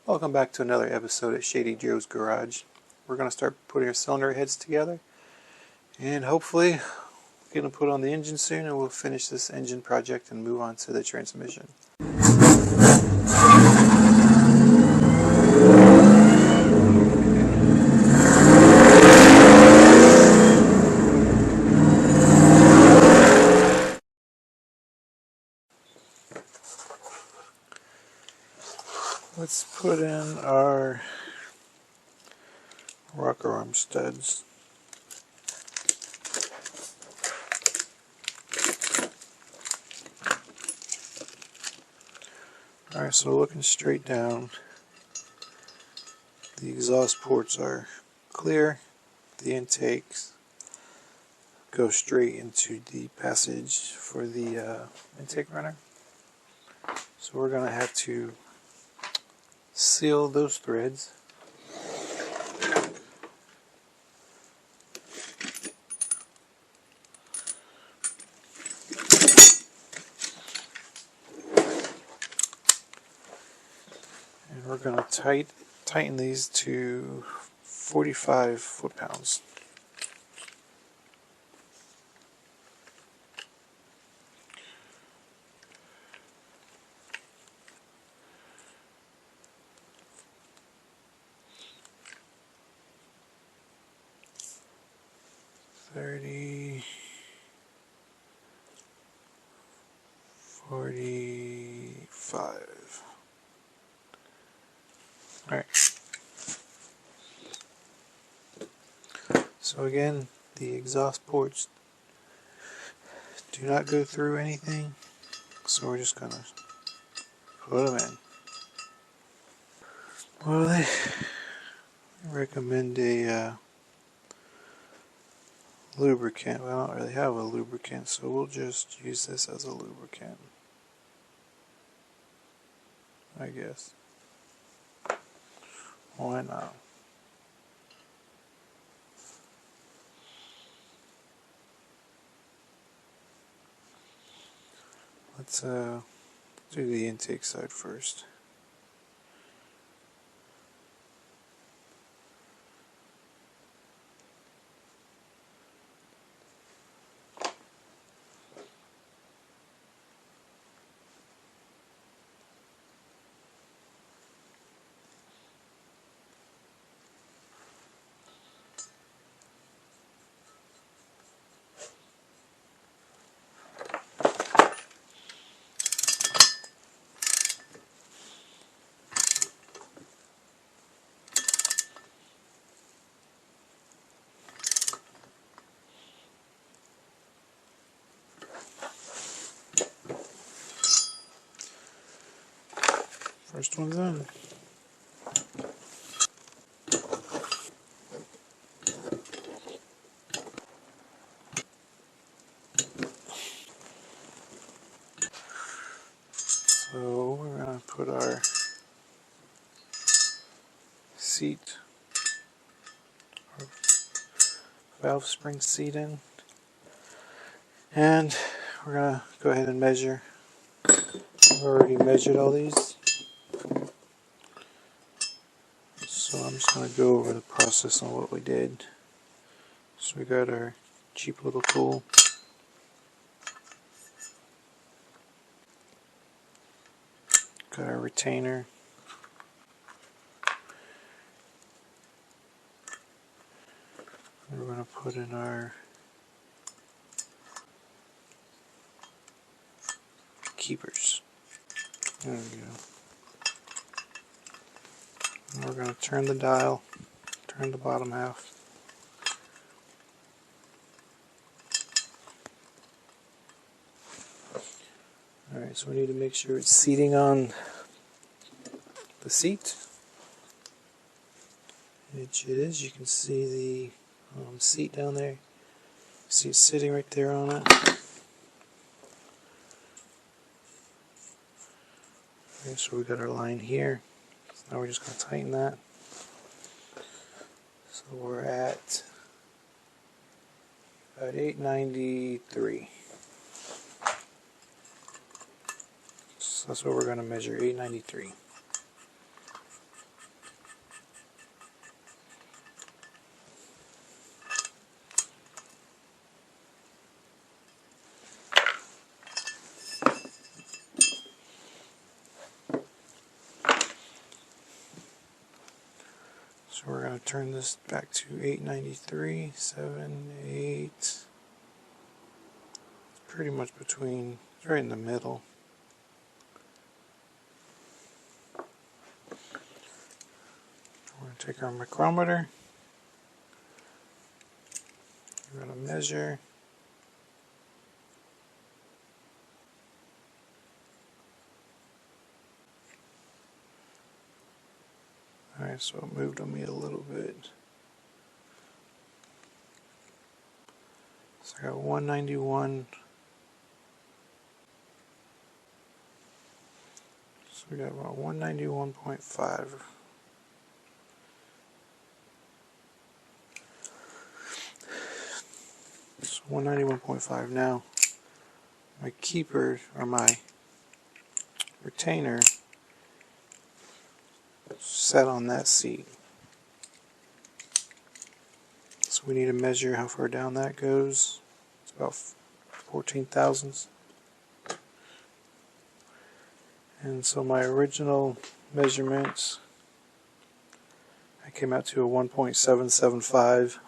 Welcome back to another episode at Shady Joe's Garage. We're going to start putting our cylinder heads together, and hopefully we're going to put on the engine soon, and we'll finish this engine project and move on to the transmission. Let's put in our rocker arm studs. Alright, so looking straight down, the exhaust ports are clear. The intakes go straight into the passage for the intake runner. So we're going to have to seal those threads. And we're going to tighten these to 45 foot-pounds. $30, $45. Alright. So again, the exhaust ports do not go through anything, so we're just gonna put them in. Well, they recommend a lubricant. Well, I don't really have a lubricant, so we'll just use this as a lubricant, I guess. Why not? Let's do the intake side first. First one's in. So we're going to put our seat, our valve spring seat in, and we're going to go ahead and measure. I've already measured all these, so I'm just going to go over the process on what we did. So we got our cheap little tool. Got our retainer. And we're going to put in our keepers. There we go. And we're going to turn the dial, turn the bottom half. Alright, so we need to make sure it's seating on the seat. Which it is. You can see the seat down there. See it sitting right there on it. Okay, so we got our line here. So now we're just going to tighten that. So we're at about 893. So that's what we're going to measure, 893. So we're going to turn this back to 893, 7, 8. Pretty much between, right in the middle. We're going to take our micrometer. We're going to measure. Alright, so it moved on me a little bit. So I got 191. So we got about 191.5. So 191.5 now. My keeper, or my retainer, set on that seat. So we need to measure how far down that goes. It's about 14 thousandths. And so my original measurements, I came out to a 1.775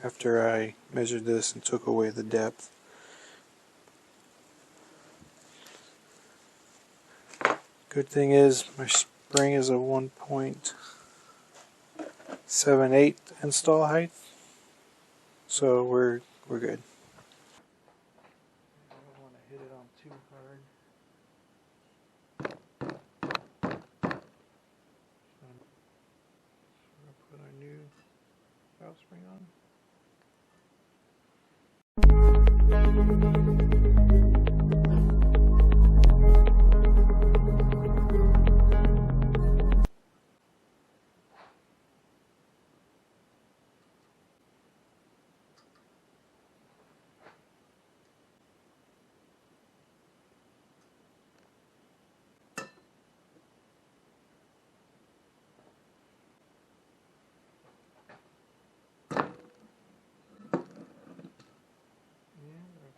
after I measured this and took away the depth. Good thing is my spring is a 1.78 install height, so we're good. I don't want to hit it on too hard. We're going to put our new valve spring on.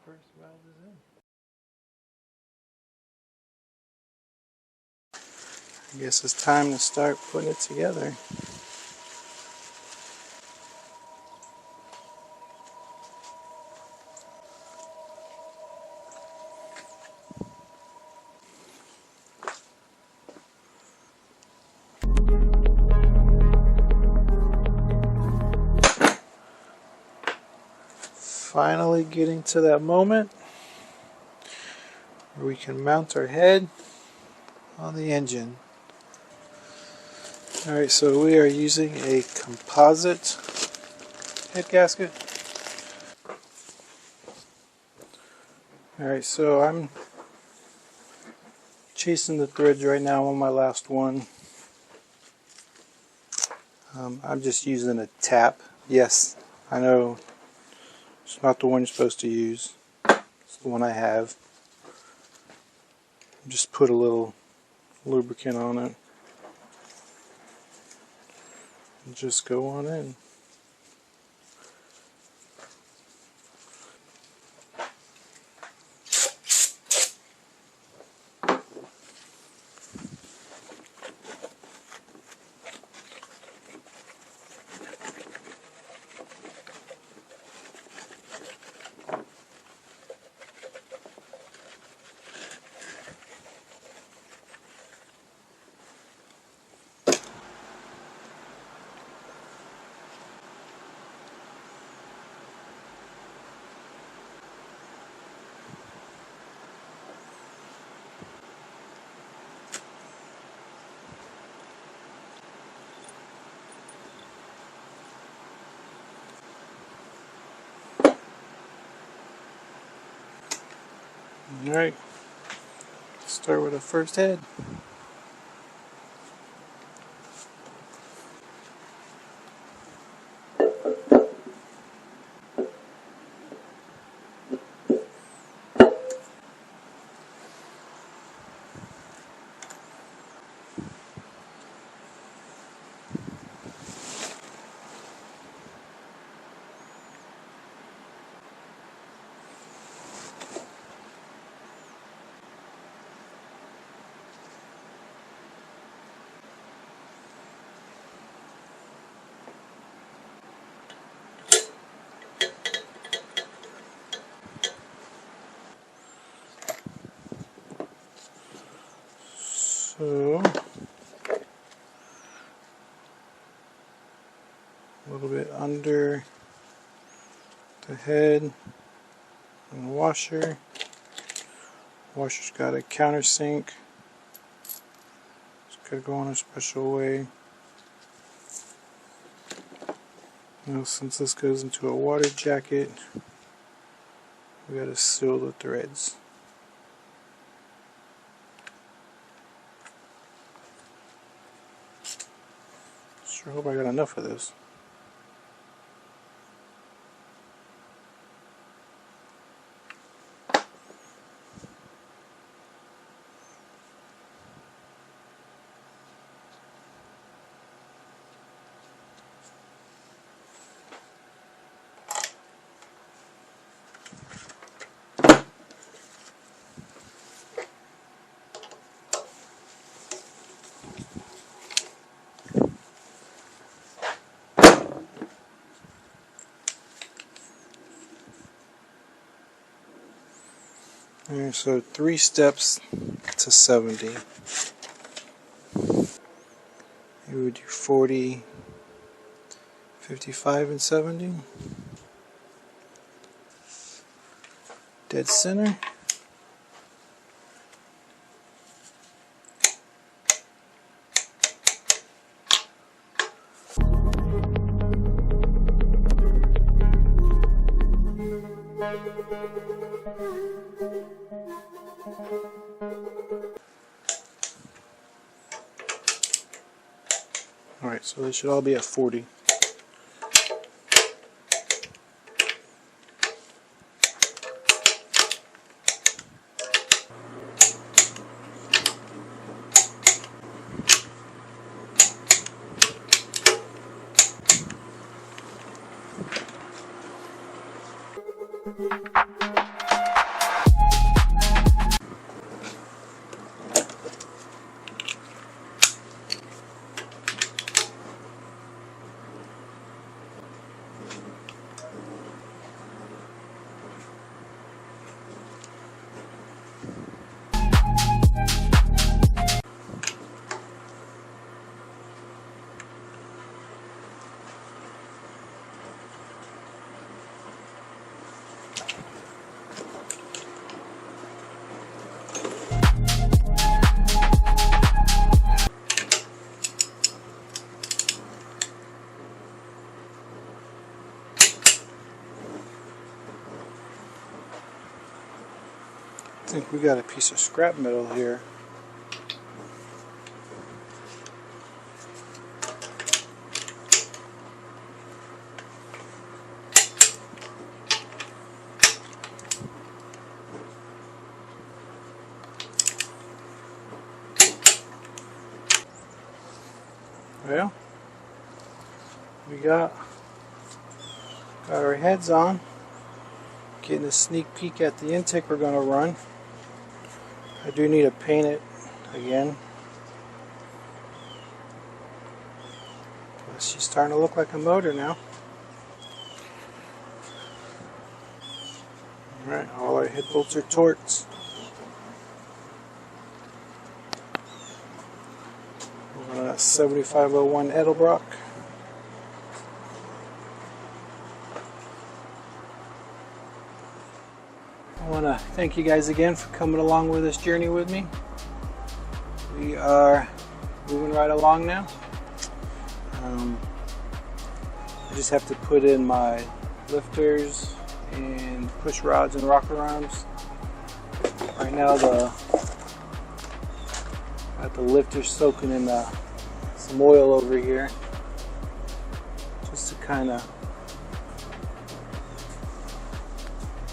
First valve is in. I guess it's time to start putting it together. Finally getting to that moment where we can mount our head on the engine. Alright, so we are using a composite head gasket. Alright, so I'm chasing the threads right now on my last one. I'm just using a tap. Yes, I know it's not the one you're supposed to use. It's the one I have. Just put a little lubricant on it. And just go on in. Alright, start with the first head. So a little bit under the head and the washer. Washer's got a countersink. It's got to go in a special way. Now, since this goes into a water jacket, we got to seal the threads. Sure hope I got enough of this. Alright, so 3 steps to 70. You would do 40, 55, and 70. Dead center. Alright, so they should all be at 40. I think we got a piece of scrap metal here. Well, we got our heads on. Getting a sneak peek at the intake we're going to run. I do need to paint it again. But she's starting to look like a motor now. Alright, all our head bolts are torqued. We're on that 7501 Edelbrock. I want to thank you guys again for coming along with this journey with me. We are moving right along now. I just have to put in my lifters and push rods and rocker arms. Right now got the lifters soaking in some oil over here, just to kind of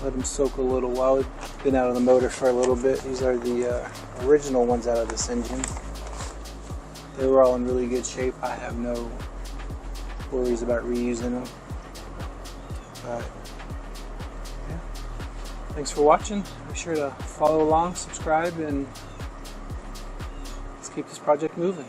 let them soak a little while. They've been out of the motor for a little bit. These are the original ones out of this engine. They were all in really good shape. I have no worries about reusing them. But yeah, thanks for watching. Be sure to follow along, subscribe, and let's keep this project moving.